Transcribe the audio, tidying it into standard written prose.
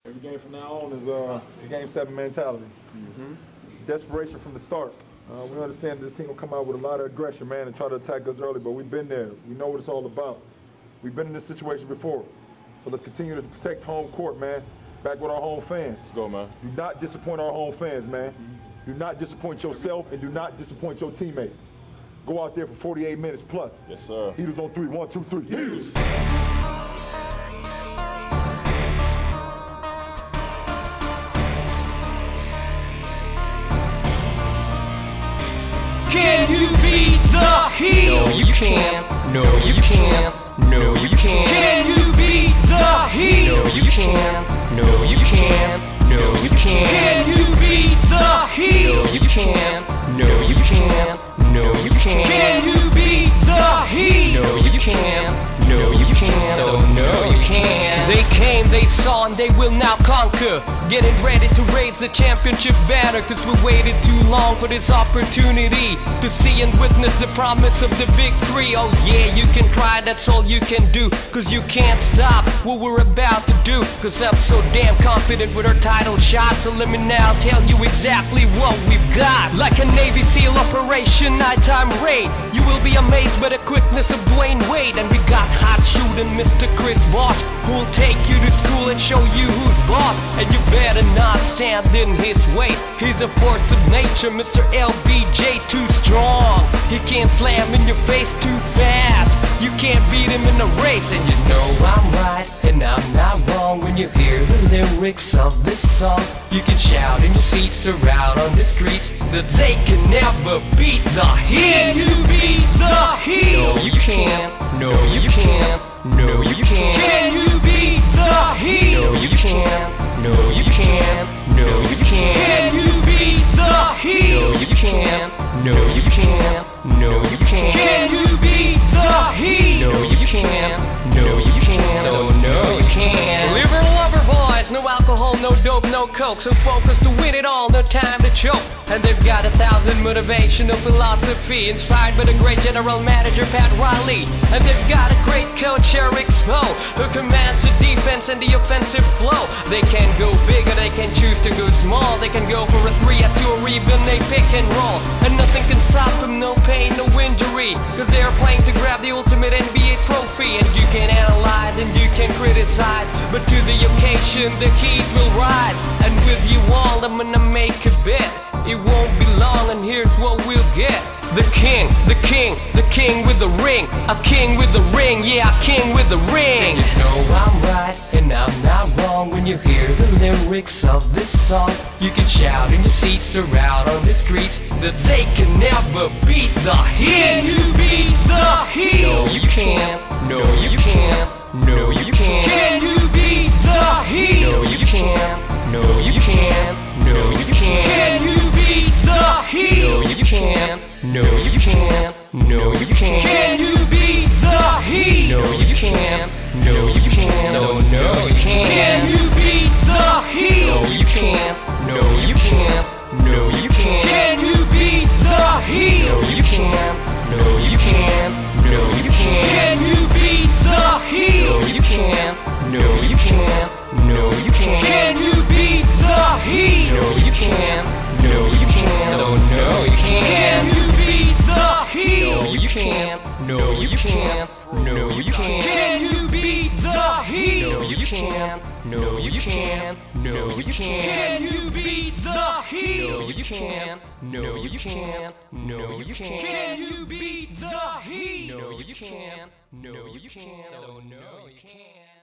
Every game from now on is a game 7 mentality. Desperation from the start. We understand this team will come out with a lot of aggression, man, and try to attack us early, but we've been there. We know what it's all about. We've been in this situation before. So let's continue to protect home court, man. Back with our home fans. Let's go, man. Do not disappoint our home fans, man. Do not disappoint yourself and do not disappoint your teammates. Go out there for 48 minutes plus. Yes, sir. Heaters on 3. 1, 2, 3. Heaters. Can you beat the Heat? No, you can't. No, you can't. No, you can't. Can you beat the Heat? No, you can't. No, you can't. No, you can't. Can you beat the Heat? No, you can't. No, you can't. No, you can't. Can you beat the Heat? No, you can't. No, you can't. Oh, no, you can't. They came, they saw, and they will now conquer. Getting ready to raise the championship banner, cause we waited too long for this opportunity to see and witness the promise of the big three. Oh yeah, you can try, that's all you can do, cause you can't stop what we're about to do. Cause I'm so damn confident with our title shot, so let me now tell you exactly what we've got. Like a Navy SEAL operation, nighttime raid, you will be amazed by the quickness of Dwayne Wade. And we got hot shooting Mr. Chris Bosh, who'll take you to school and show you who's boss. And you better not stand in his way, he's a force of nature, Mr. LBJ, too strong. He can't slam in your face too fast, you can't beat him in a race. And you know I'm right, and I'm not wrong. When you hear the lyrics of this song, you can shout in your seats or out on the streets that they can never beat the Heat. Can you beat the Heat? No, you can't. No, you can't. No, you can't. Can you beat the Heat? No, you can't. No, you can't. No, you can't. Can you beat the Heat? No, you can't. No, you can't. No, you can't. Can you beat the Heat? No, you can't. No, you can't. Oh, no, you can't. Liver lover boys, no alcohol, no dope, no coke, so focused to win it all, no time to choke. And they've got 1,000 motivational philosophy, inspired by the great general manager Pat Riley. And they've got a great coach Eric Spo, who commands the defense and the offensive flow. They can go big or they can choose to go small. They can go for a 3 or 2 or even they pick and roll. And nothing can stop them, no pain, no injury, cause they are playing to grab the ultimate NBA trophy. And you can analyze and you can criticize, but to the occasion the Heat will rise. And with you all I'm gonna make a bet, it won't be long and here's what we'll get. The king, the king, the king with the ring. A king with the ring, yeah, a king with the ring. And you know I'm right, and I'm not wrong. When you hear the lyrics of this song, you can shout in your seats or out on the streets that they can never beat the Heat. Can you beat the Heat? No, you can't. No, you can't. No, you can't. Can you beat the Heat? No, you can't. No, you can't. No, you can't. Can you beat the Heat? No, you can't. No, you can't. No, you can't. Can you beat the Heat? No, you can't. No, you can't. Oh, no, you can't. Can you beat the Heat? No, you can't. No, you can't. No, you can't. Can you beat the Heat? No, you can't. No, you can't. No, you can't. Can you beat the Heat? No, you can't. No, you can't. No, you can't. Can you beat the Heat? No, you can't. No, you can't. Oh, no, you can't. Can you beat the Heat? No, you can't. No, you can't. No, you can't. Can you beat the Heat? No, you can't. No, you can't. No, you can't. Can you beat the Heat? No, you can't. No, you can't. No, you can't. Can you beat the Heat? No, you can't. No, you can't. Oh, no, you can't.